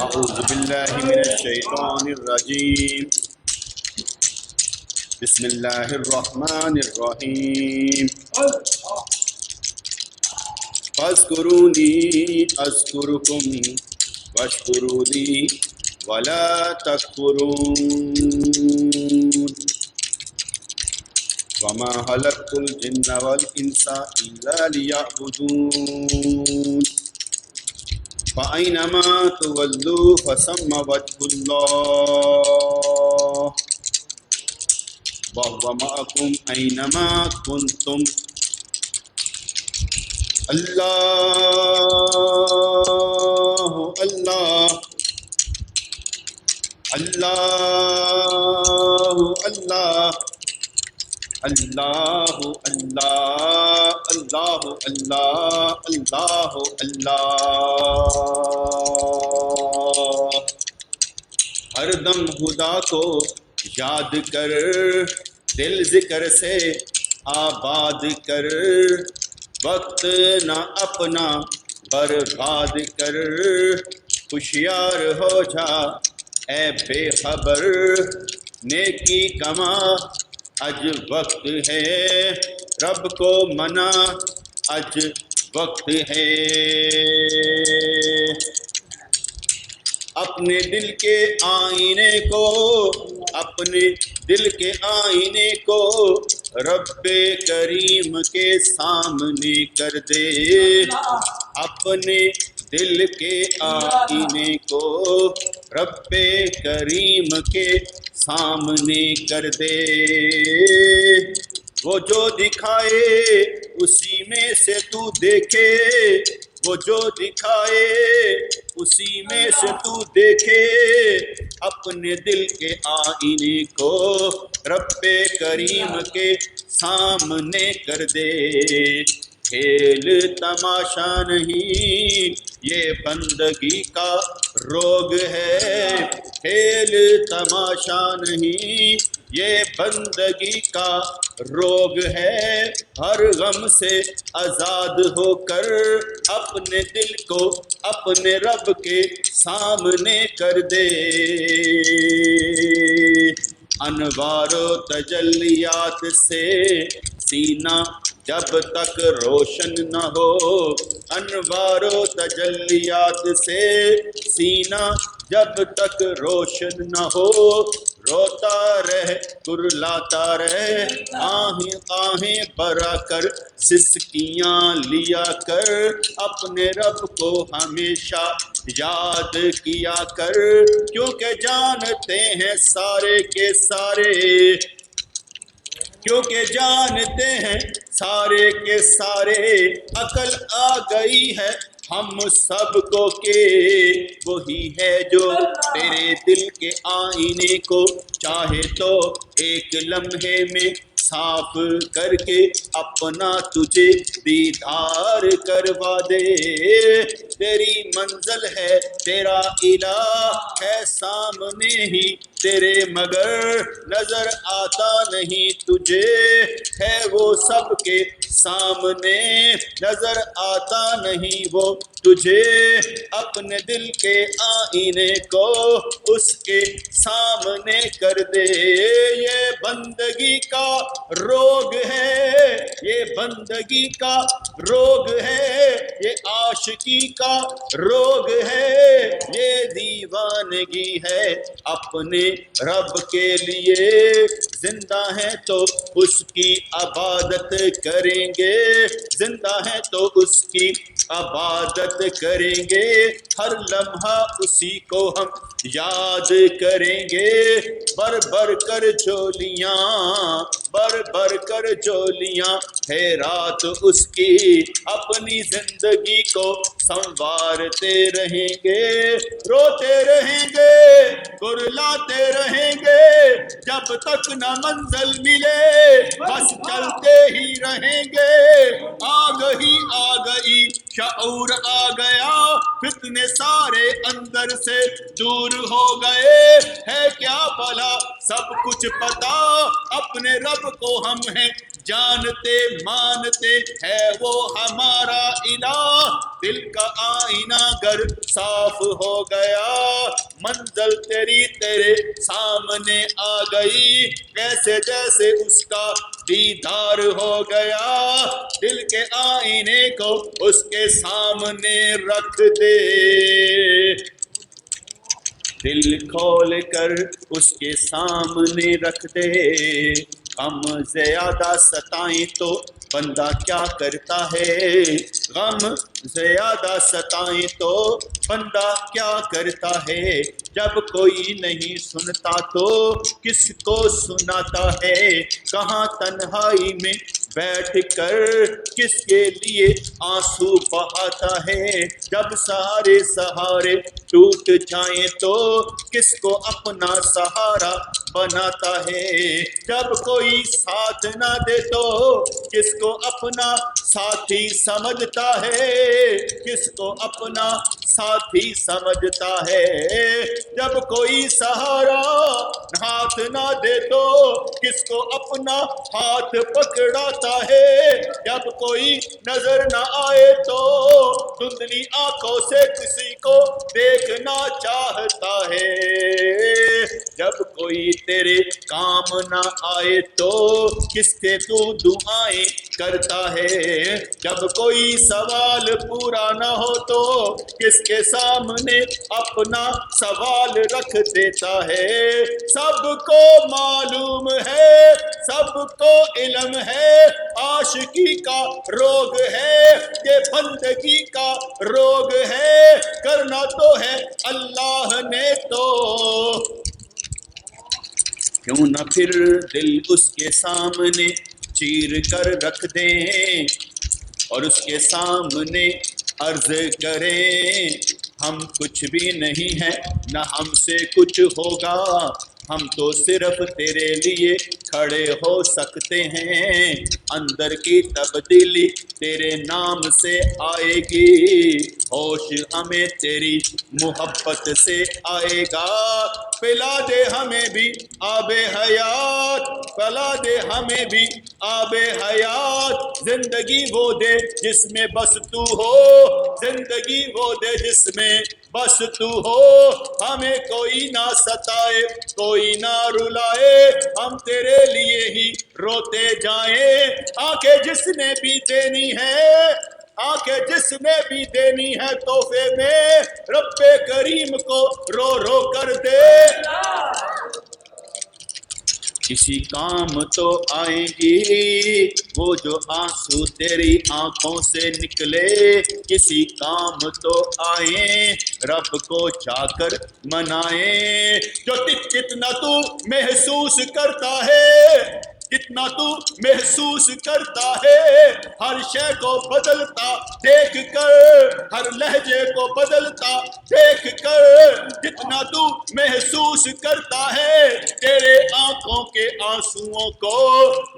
اعوذ باللہ من الشیطان الرجیم بسم اللہ الرحمن الرحیم فاذکرونی اذکرکم واشکروا لی ولا تکفرون وما خلقت الجن والانس الا لیعبدون فأينما تولوا فثم وجه الله وهو معكم أينما كنتم الله الله الله الله اللہ اللہ اللہ اللہ اللہ اللہ ہر دم خدا کو یاد کر، دل ذکر سے آباد کر، وقت نہ اپنا برباد کر، ہوشیار ہو جا اے بے خبر، نیکی کما آج وقت ہے رب کو منا اج وقت ہے، اپنے دل کے آئینے کو، اپنے دل کے آئینے کو رب کریم کے سامنے کر دے، اپنے دل کے آئینے کو رب کریم کے سامنے کر دے، وہ جو دکھائے اسی میں سے تو دیکھے، وہ جو دکھائے اسی میں سے تو دیکھے، اپنے دل کے آئینے کو رب کریم کے سامنے کر دے، کھیل تماشا نہیں یہ بندگی کا روگ ہے، کھیل تماشا نہیں یہ بندگی کا روگ ہے، ہر غم سے آزاد ہو کر اپنے دل کو اپنے رب کے سامنے کر دے، انوار و تجلیات سے سینہ جب تک روشن نہ ہو، انوار و تجلیات سے سینہ جب تک روشن نہ ہو، روتا رہ کرلاتا رہ، آہیں آہیں برا کر سسکیاں لیا کر، اپنے رب کو ہمیشہ یاد کیا کر، کیونکہ جانتے ہیں سارے کے سارے، کیونکہ جانتے ہیں سارے کے سارے، عقل آ گئی ہے ہم سب کو کہ وہی ہے جو تیرے دل کے آئینے کو چاہے تو ایک لمحے میں صاف کر کے اپنا تجھے دیدار کروا دے، تیری منزل ہے تیرا الہ ہے سامنے ہی تیرے، مگر نظر آتا نہیں تجھے، ہے وہ سب کے سامنے نظر آتا نہیں وہ تجھے، اپنے دل کے آئینے کو اس کے سامنے کر دے، یہ بندگی کا روگ ہے، یہ بندگی کا روگ ہے، یہ عاشقی کا روگ ہے، یہ دیوانگی ہے، اپنے رب کے لیے زندہ ہیں تو اس کی عبادت کریں گے، زندہ ہیں تو اس کی عبادت کریں گے، ہر لمحہ اسی کو ہم یاد کریں گے، بر بر کر جولیاں، بر بر کر جولیاں ہے رات اس کی، اپنی زندگی کو سنوارتے رہیں گے، روتے رہیں گے کرلاتے رہیں گے، جب تک نہ منزل ملے بس چلتے ہی رہیں گے، آ گئی شعور آ گیا، فتنے سارے اندر سے دور ہو گئے، ہے کیا بھلا سب کچھ پتا، اپنے رب کو ہم ہیں جانتے مانتے، ہے وہ ہمارا الہ، دل کا آئینہ گر صاف ہو گیا، منزل تیری تیرے سامنے آ گئی، جیسے جیسے اس کا دیدار ہو گیا، دل کے آئینے کو اس کے سامنے رکھ دے، دل کھول کر اس کے سامنے رکھ دے، غم زیادہ ستائیں تو بندہ کیا کرتا ہے، غم زیادہ ستائیں تو بندہ کیا کرتا ہے، جب کوئی نہیں سنتا تو کس کو سناتا ہے، کہاں تنہائی میں بیٹھ کر کس کے لیے آنسو بہاتا ہے، جب سارے سہارے ٹوٹ جائیں تو کس کو اپنا سہارا بناتا ہے، جب کوئی ساتھ نہ دے تو کس کو اپنا ساتھی سمجھتا ہے، کس کو اپنا ساتھی سمجھتا ہے، جب کوئی سہارا ہاتھ نہ دے تو کس کو اپنا ہاتھ پکڑاتا ہے، جب کوئی نظر نہ آئے تو دھندلی آنکھوں سے کسی کو دیکھنا چاہتا ہے، جب کوئی تیرے کام نہ آئے تو کس سے تو دعائیں کرتا ہے. جب کوئی سوال پورا نہ ہو تو کس کے سامنے اپنا سوال رکھ دیتا ہے. سب کو معلوم ہے, سب کو علم ہے, عاشقی کا روگ ہے, یہ بندگی کا روگ ہے, کرنا تو ہے اللہ نے تو. کیوں نہ پھر دل اس کے سامنے چیر کر رکھ دیں اور اس کے سامنے عرض کریں, ہم کچھ بھی نہیں ہیں نہ ہم سے کچھ ہوگا, ہم تو صرف تیرے لیے کھڑے ہو سکتے ہیں. اندر کی تبدیلی تیرے نام سے آئے گی, ہوش ہمیں تیری محبت سے آئے گا. پلا دے ہمیں بھی آب حیات, پلا دے ہمیں بھی آب حیات. زندگی وہ دے جس میں بس تو ہو, زندگی وہ دے جس میں بس تو ہو. ہمیں کوئی نہ ستائے, کوئی نہ رلائے, ہم تیرے لیے ہی روتے جائیں. آنکھیں جس نے بھی دینی ہے, آنکھیں جس نے بھی دینی ہے تحفے میں, رب کریم کو رو رو کر دے. کسی کام تو آئیں گی وہ جو آنسو تیری آنکھوں سے نکلے, کسی کام تو آئیں رب کو جا کر منائیں. جو کتنا تو محسوس کرتا ہے, کتنا تو محسوس کرتا ہے, ہر شے کو بدلتا دیکھ کر, ہر لہجے کو بدلتا دیکھ کر. جتنا تو محسوس کرتا ہے تیرے آنکھوں کے آنسوؤں کو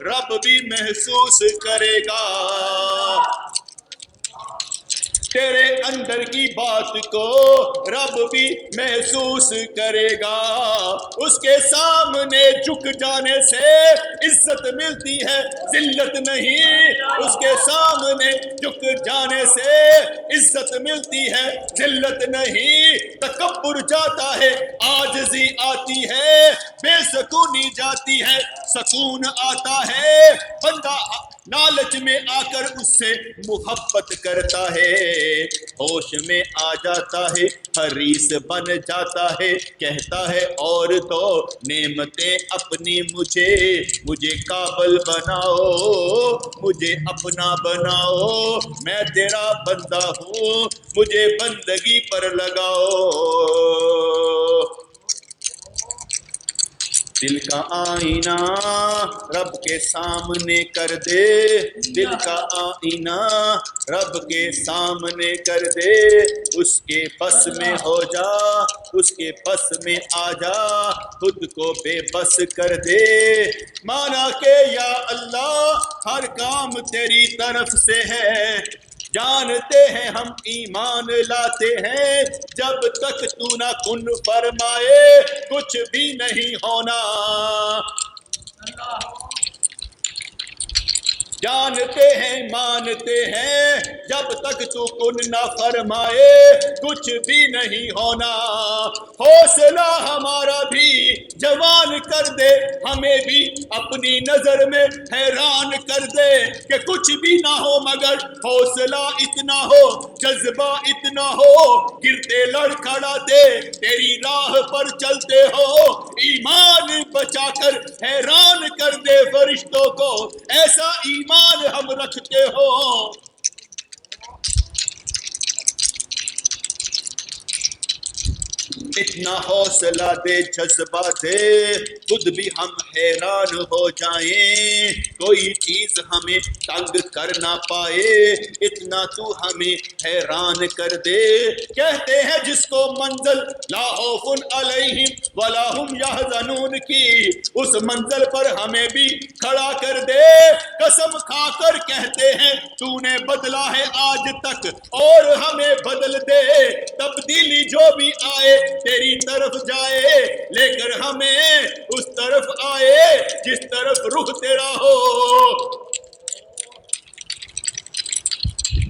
رب بھی محسوس کرے گا. تیرے اندر کی بات کو رب بھی محسوس کرے گا. اس کے سامنے جھک جانے سے عزت ملتی ہے, ذلت نہیں. اس کے سامنے جھک جانے سے عزت ملتی ہے, ذلت نہیں. تکبر جاتا ہے, عاجزی آتی ہے, بے سکونی جاتی ہے, سکون آتا ہے. بندہ لالچ میں آ کر اس سے محبت کرتا ہے, ہوش میں آ جاتا ہے, حریص بن جاتا ہے, کہتا ہے اور تو نعمتیں اپنی مجھے قابل بناؤ, مجھے اپنا بناؤ, میں تیرا بندہ ہوں, مجھے بندگی پر لگاؤ. دل کا آئینہ رب کے سامنے کر دے, دل کا آئینہ رب کے سامنے کر دے. اس کے بس میں ہو جا, اس کے بس میں آ جا, خود کو بے بس کر دے. مانا کہ یا اللہ ہر کام تیری طرف سے ہے, جانتے ہیں ہم ایمان لاتے ہیں, جب تک تو نہ کن فرمائے کچھ بھی نہیں ہونا. جانتے ہیں مانتے ہیں جب تک تو کن نہ فرمائے کچھ بھی نہیں ہونا. حوصلہ ہمارا بھی جوان کر دے, ہمیں بھی اپنی نظر میں حیران کر دے کہ کچھ بھی نہ ہو مگر حوصلہ اتنا ہو, جذبہ اتنا ہو, گرتے لڑکھڑاتے تیری راہ پر چلتے ہو. ایمان بچا کر حیران کر دے فرشتوں کو, ایسا ایمان ہم رکھتے ہو. اتنا حوصلہ دے, جذبہ دے, خود بھی ہم حیران ہو جائیں, کوئی چیز ہمیں تنگ کر نہ پائے, اتنا تو ہمیں حیران کر دے. کہتے ہیں جس کو منزل لا خوف علیہم ولا ہم یحزنون کی, اس منزل پر ہمیں بھی کھڑا کر دے. قسم کھا کر کہتے ہیں تو نے بدلا ہے آج تک اور ہمیں بدل دے. تبدیلی جو بھی آئے تیری طرف جائے, لے کر ہمیں اس طرف آئے جس طرف رخ تیرا ہو.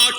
8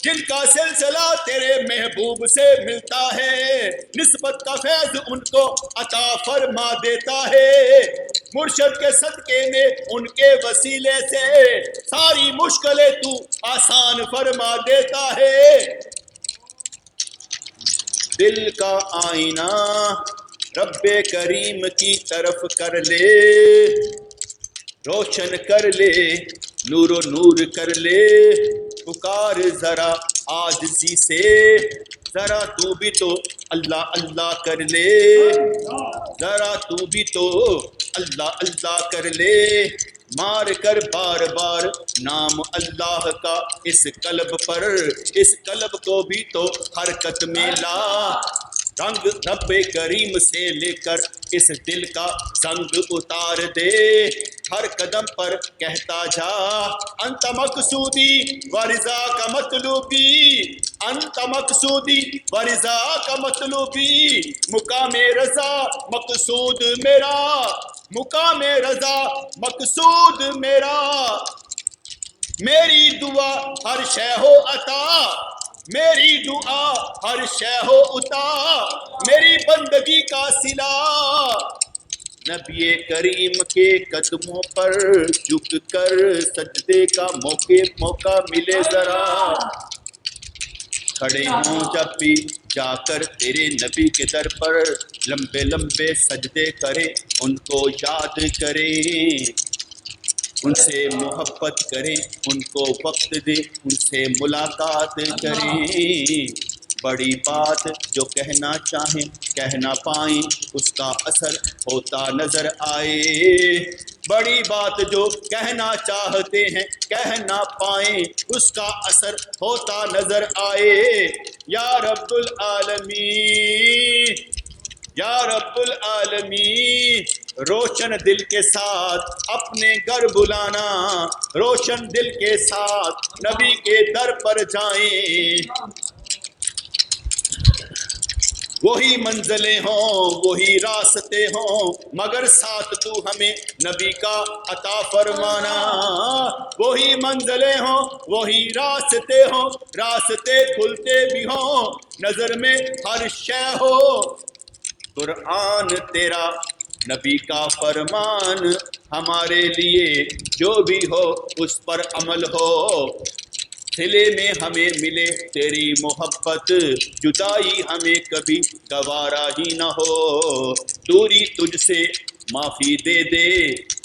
جن کا سلسلہ تیرے محبوب سے ملتا ہے، نسبت کا فیض ان کو عطا فرما دیتا ہے، مرشد کے صدقے میں ان کے وسیلے سے ساری مشکلیں تو آسان فرما دیتا ہے۔ دل کا آئینہ رب کریم کی طرف کر لے، روشن کر لے، نور و نور کر لے، پکار ذرا عاجزی سے، ذرا تو بھی تو اللہ اللہ کر لے، ذرا تو بھی تو اللہ اللہ کر لے، مار کر بار بار نام اللہ کا اس قلب پر، اس قلب کو بھی تو حرکت میں لا، رنگ رب کریم سے لے کر اس دل کا زنگ اتار دے، ہر قدم پر کہتا جا انت مقصودی ورضا کا مطلوبی، انت مقصودی ورضا کا مطلوبی، مقام رضا مقصود میرا، مقام رضا مقصود میرا، میری دعا ہر شے ہو عطا، میری دعا ہر شے ہو عطا، میری بندگی کا صلہ، نبی کریم کے قدموں پر جھک کر سجدے کا موقع ملے ذرا، کھڑے ہوں جب بھی جا کر تیرے نبی کے در پر، لمبے لمبے سجدے کریں، ان کو یاد کریں، ان سے محبت کریں، ان کو وقت دیں، ان سے ملاقات کریں، بڑی بات جو کہنا چاہیں کہہ نہ پائیں، اس کا اثر ہوتا نظر آئے، بڑی بات جو کہنا چاہتے ہیں کہہ نہ پائیں، اس کا اثر ہوتا نظر آئے، یا رب العالمین، یا رب العالمین، روشن دل کے ساتھ اپنے گھر بلانا، روشن دل کے ساتھ نبی کے در پر جائیں، وہی منزلیں ہوں وہی راستے ہوں، مگر ساتھ تو ہمیں نبی کا عطا فرمانا، وہی منزلیں ہوں وہی راستے ہوں، راستے کھلتے بھی ہوں، نظر میں ہر شے ہو، قرآن تیرا نبی کا فرمان، ہمارے لیے جو بھی ہو اس پر عمل ہو، صلے میں ہمیں ملے تیری محبت، جدائی ہمیں کبھی گوارا ہی نہ ہو، دوری تجھ سے معافی دے دے،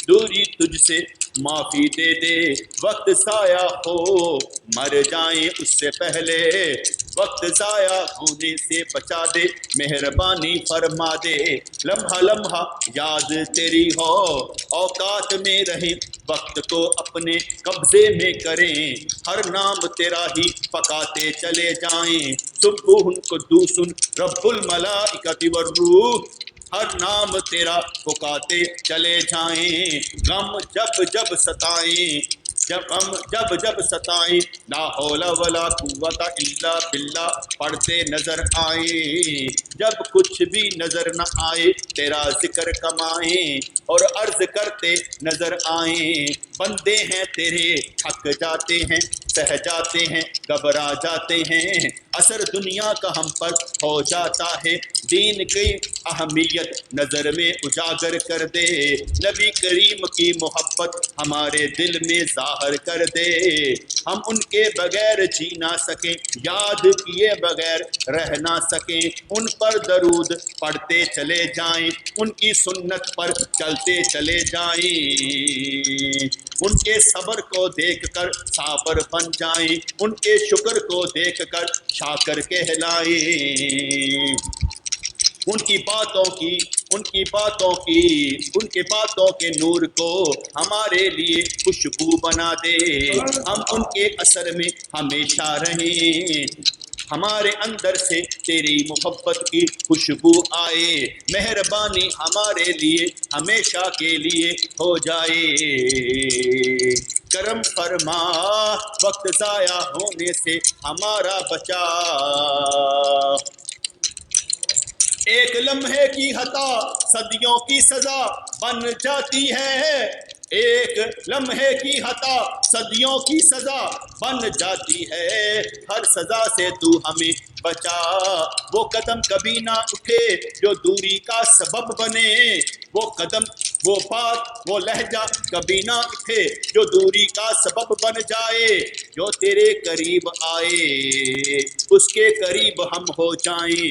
دوری تجھ سے معافی دے دے، وقت ضائع ہو مر جائیں اس سے پہلے، وقت ضائع ہونے سے بچا دے، مہربانی فرما دے، لمحہ لمحہ یاد تیری ہو، اوقات میں رہیں وقت کو اپنے قبضے میں کریں، ہر نام تیرا ہی پکاتے چلے جائیں، سبح قدوس رب الملائکۃ والروح، ہر نام تیرا پکاتے چلے جائیں، غم جب جب ستائیں، جب جب ستائیں، لا حول ولا قوت الا باللہ پڑھتے نظر آئیں، جب کچھ بھی نظر نہ آئے تیرا ذکر کمائیں، اور عرض کرتے نظر آئیں، بندے ہیں تیرے تھک جاتے ہیں، سہ جاتے ہیں، گھبرا جاتے ہیں، اثر دنیا کا ہم پر ہو جاتا ہے، دین کی اہمیت نظر میں اجاگر کر دے، نبی کریم کی محبت ہمارے دل میں ظاہر کر دے، ہم ان کے بغیر جی نہ سکیں، یاد کیے بغیر رہ نہ سکیں، ان پر درود پڑھتے چلے جائیں، ان کی سنت پر چلتے چلے جائیں، ان کے صبر کو دیکھ کر صابر بن جائیں، ان کے شکر کو دیکھ کر شاکر کہلائیں، ان کی باتوں کے نور کو ہمارے لیے خوشبو بنا دے، ہم ان کے اثر میں ہمیشہ رہیں، ہمارے اندر سے تیری محبت کی خوشبو آئے، مہربانی ہمارے لیے ہمیشہ کے لیے ہو جائے، کرم فرما وقت ضائع ہونے سے ہمارا بچا، ایک لمحے کی خطا صدیوں کی سزا بن جاتی ہے، ایک لمحے کی خطا صدیوں کی سزا بن جاتی ہے، ہر سزا سے تو ہمیں بچا، وہ قدم کبھی نہ اٹھے جو دوری کا سبب بنے، وہ قدم، وہ بات، وہ لہجہ کبھی نہ اٹھے جو دوری کا سبب بن جائے، جو تیرے قریب آئے اس کے قریب ہم ہو جائیں،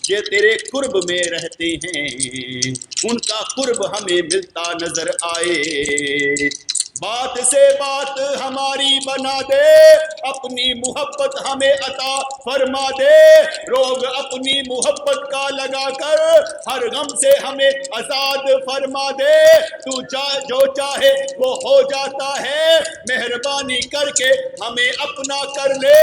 یہ تیرے قرب میں رہتے ہیں ان کا قرب ہمیں ملتا نظر آئے، بات سے بات ہماری بنا دے، اپنی محبت ہمیں عطا فرما دے، روگ اپنی محبت کا لگا کر ہر غم سے ہمیں آزاد فرما دے، تو جو چاہے وہ ہو جاتا ہے، مہربانی کر کے ہمیں اپنا کر لے۔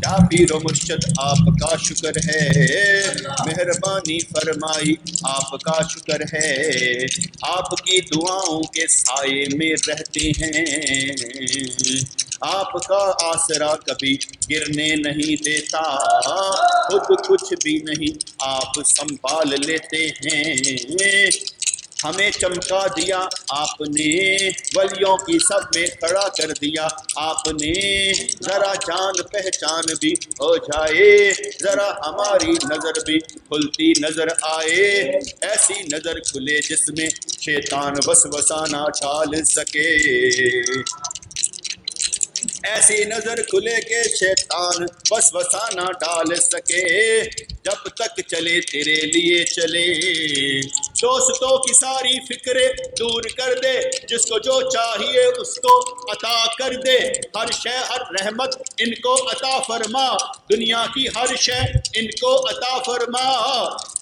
یا پیر و مرشد آپ کا شکر ہے، مہربانی فرمائی آپ کا شکر ہے، آپ کی دعاؤں کے سائے میں رہتے ہیں، آپ کا آسرا کبھی گرنے نہیں دیتا، خود کچھ بھی نہیں آپ سنبھال لیتے ہیں، ہمیں چمکا دیا آپ نے، ولیوں کی سب میں کھڑا کر دیا آپ نے، ذرا جان پہچان بھی ہو جائے، ذرا ہماری نظر بھی کھلتی نظر آئے، ایسی نظر کھلے جس میں شیطان وسوسہ نہ ڈال سکے، ایسی نظر کھلے کہ شیطان وسوسہ نہ ڈال سکے، جب تک چلے تیرے لیے چلے، دوستوں کی ساری فکریں دور کر دے، جس کو جو چاہیے اس کو عطا کر دے، ہر شے ہر رحمت ان کو عطا فرما، دنیا کی ہر شے ان کو عطا فرما،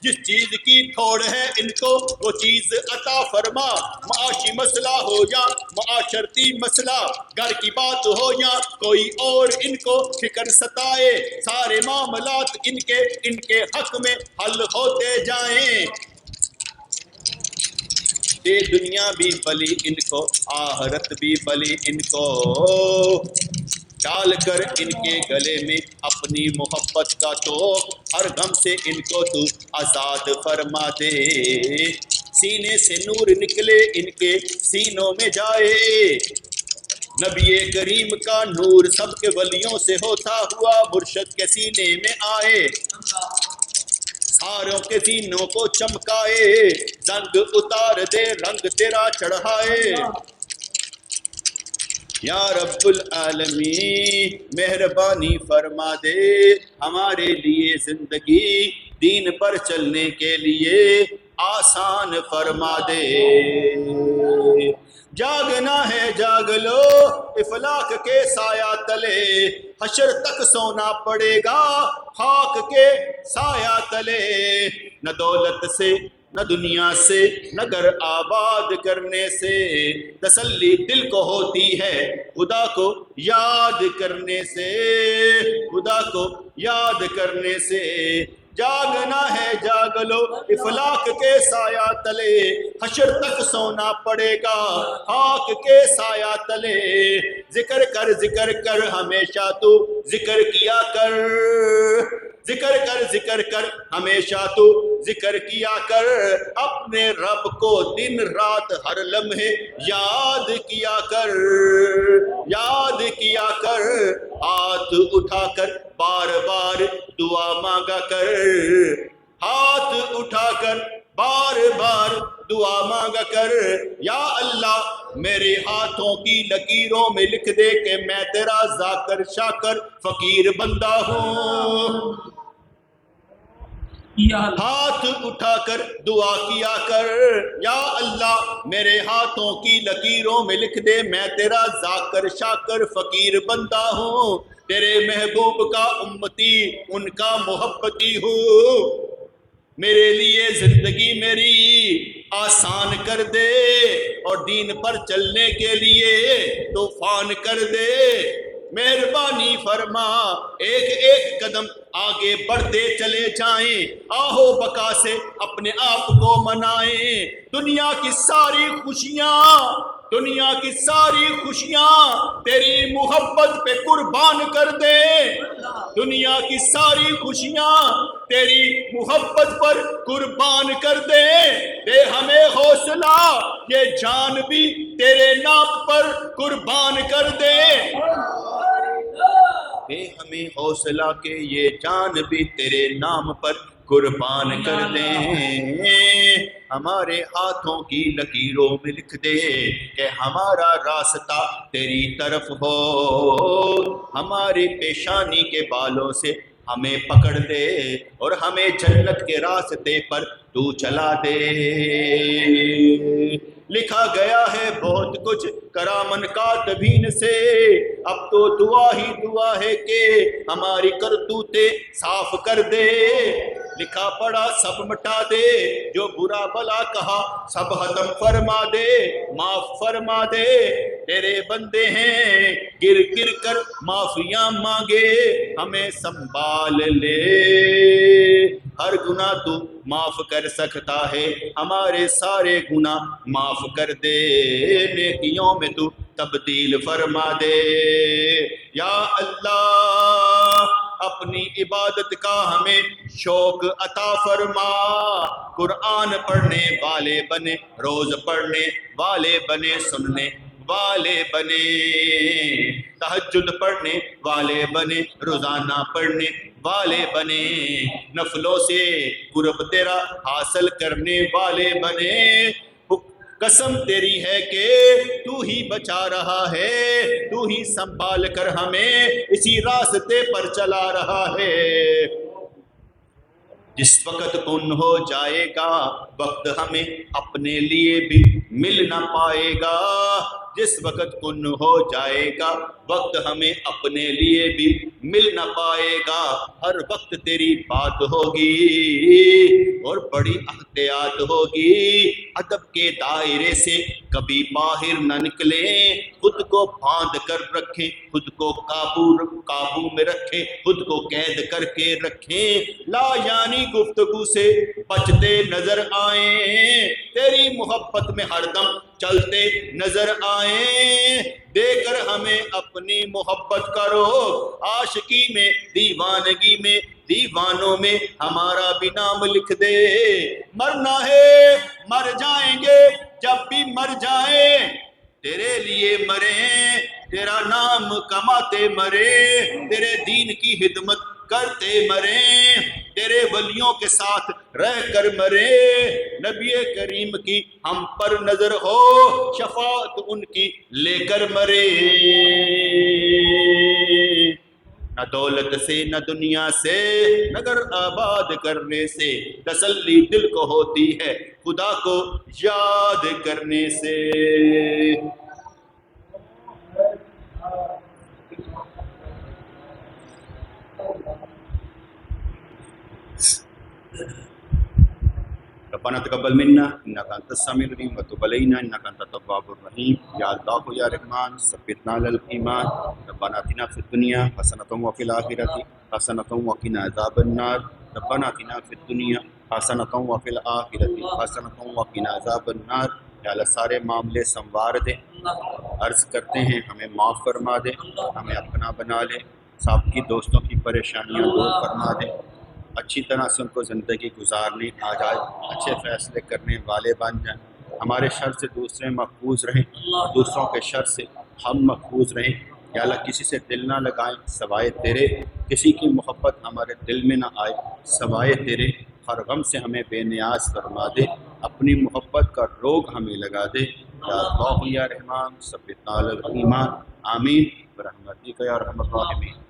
جس چیز کی تھوڑ ہے ان کو وہ چیز عطا فرما، معاشی مسئلہ ہو یا معاشرتی مسئلہ، گھر کی بات ہو یا کوئی اور ان کو فکر ستائے، سارے معاملات ان کے حق میں حل ہوتے جائیں، یہ دنیا بھی بلی ان کو آخرت بھی بلی ان کو، ڈال کر ان کے گلے میں اپنی محبت کا توق، ہر غم سے ان کو تو آزاد فرما دے، سینے سے نور نکلے ان کے سینوں میں جائے، نبی کریم کا نور سب کے ولیوں سے ہوتا ہوا مرشد کے سینے میں آئے، ساروں کے سینوں کو چمکائے، زنگ اتار دے رنگ تیرا چڑھائے، یا رب العالمین مہربانی فرما دے، ہمارے لیے زندگی دین پر چلنے کے لیے آسان فرما دے، جاگنا ہے جاگ لو افلاک کے سایہ تلے، حشر تک سونا پڑے گا خاک کے سایہ تلے، نہ دولت سے نہ دنیا سے نہ گھر آباد کرنے سے تسلی دل کو ہوتی ہے، خدا کو یاد کرنے سے، خدا کو یاد کرنے سے، جاگنا ہے جاگ لو افلاک کے سایہ تلے، حشر تک سونا پڑے گا خاک کے سایہ تلے، ذکر کر ہمیشہ تو ذکر کیا کر، ذکر کر ہمیشہ تو ذکر کیا کر، اپنے رب کو دن رات ہر لمحے یاد کیا کر، یاد کیا کر، ہاتھ اٹھا کر بار بار دعا مانگا کر، ہاتھ اٹھا کر بار بار دعا مانگا کر، یا اللہ میرے ہاتھوں کی لکیروں میں لکھ دے کہ میں تیرا ذاکر شاکر فقیر بندہ ہوں، ہاتھ اٹھا کر دعا کیا کر، یا اللہ میرے ہاتھوں کی لکیروں میں لکھ دے میں تیرا ذاکر شاکر فقیر بندہ ہوں، تیرے محبوب کا امتی ان کا محبتی ہوں، میرے لیے زندگی میری آسان کر دے اور دین پر چلنے کے لیے طوفان کر دے، مہربانی فرما، ایک ایک قدم آگے بڑھتے چلے جائیں، آہو بکا سے اپنے آپ کو منائیں، دنیا کی ساری خوشیاں دنیا کی ساری خوشیاں تیری محبت پہ قربان کر دے، دنیا کی ساری خوشیاں تیری محبت پر قربان کر دے، دے ہمیں حوصلہ یہ جان بھی تیرے نام پر قربان کر دے، دے ہمیں حوصلہ کہ یہ جان بھی تیرے نام پر قربان کر دیں، ہمارے ہاتھوں کی لکیروں میں لکھ دے کہ ہمارا راستہ تیری طرف ہو، ہماری پیشانی کے بالوں سے ہمیں پکڑ دے اور ہمیں جنت کے راستے پر تو چلا دے۔ لکھا گیا ہے بہت کچھ کرامن کاتبین سے، اب تو دعا ہی دعا ہے کہ ہماری کرتوتیں صاف کر دے، لکھا پڑا سب مٹا دے، جو برا بلا کہا سب ختم فرما دے، معاف فرما دے، تیرے بندے ہیں گر گر کر معافیاں مانگے، ہمیں سنبھال لے، ہر گناہ تو معاف کر سکتا ہے، ہمارے سارے گناہ معاف کر دے، نیکیوں میں تو تبدیل فرما دے، یا اللہ اپنی عبادت کا ہمیں شوق عطا فرما، قرآن پڑھنے والے بنے، روز پڑھنے والے بنے، سننے والے بنے، تہجد پڑھنے والے بنے، روزانہ پڑھنے والے بنے، نفلوں سے قرب تیرا حاصل کرنے والے بنے، قسم تیری ہے کہ تو ہی بچا رہا ہے، تو ہی سنبھال کر ہمیں اسی راستے پر چلا رہا ہے، جس وقت کن ہو جائے گا وقت ہمیں اپنے لیے بھی مل نہ پائے گا، جس وقت کن ہو جائے گا وقت ہمیں اپنے لیے بھی مل نہ پائے گا، ہر وقت تیری بات ہوگی اور بڑی احتیاط ہوگی، ادب کے دائرے سے کبھی باہر نہ نکلیں، خود کو باندھ کر رکھیں، خود کو قابو میں رکھیں، خود کو قید کر کے رکھیں، لا یعنی گفتگو سے بچتے نظر آئیں، تیری محبت میں ہر دم چلتے نظر آئیں، دے کر ہمیں اپنی محبت کرو، عاشقی میں دیوانگی میں دیوانوں میں ہمارا بھی نام لکھ دے، مرنا ہے مر جائیں گے جب بھی مر جائیں، تیرے لیے مریں، تیرا نام کماتے مریں، تیرے دین کی خدمت کرتے مریں، تیرے ولیوں کے ساتھ رہ کر مریں، نبی کریم کی ہم پر نظر ہو، شفاعت ان کی لے کر مریں، نہ دولت سے نہ دنیا سے نہ گھر آباد کرنے سے، تسلی دل کو ہوتی ہے خدا کو یاد کرنے سے۔ ربنا تقبل منا انك انت السميع العليم وتب علينا انك انت التواب الرحيم، یا اللہ یا رحمان ثبتنا علی الایمان، ربنا آتنا فی الدنیا حسنۃ وفی الآخرۃ حسنۃ وقنا عذاب النار، ربنا آتنا فی الدنیا حسنۃ وفی الآخرۃ حسنۃ وقنا عذاب النار، یا اللہ سارے معاملے سنوار دے، عرض کرتے ہیں ہمیں معاف فرما دے، ہمیں اپنا بنا لے، صاحب کی دوستوں کی پریشانیاں دور فرما دے، اچھی طرح سے ان کو زندگی گزارنے آ جائے، اچھے فیصلے کرنے والے بن جائیں، ہمارے شر سے دوسرے محفوظ رہیں اور دوسروں کے شر سے ہم محفوظ رہیں، یا اللہ کسی سے دل نہ لگائیں سوائے تیرے، کسی کی محبت ہمارے دل میں نہ آئے سوائے تیرے، ہر غم سے ہمیں بے نیاز فرما دے، اپنی محبت کا روگ ہمیں لگا دے، یا اللہ یا رحمان ثبتنا علی الایمان، آمین برحمتک یا ارحم الراحمین۔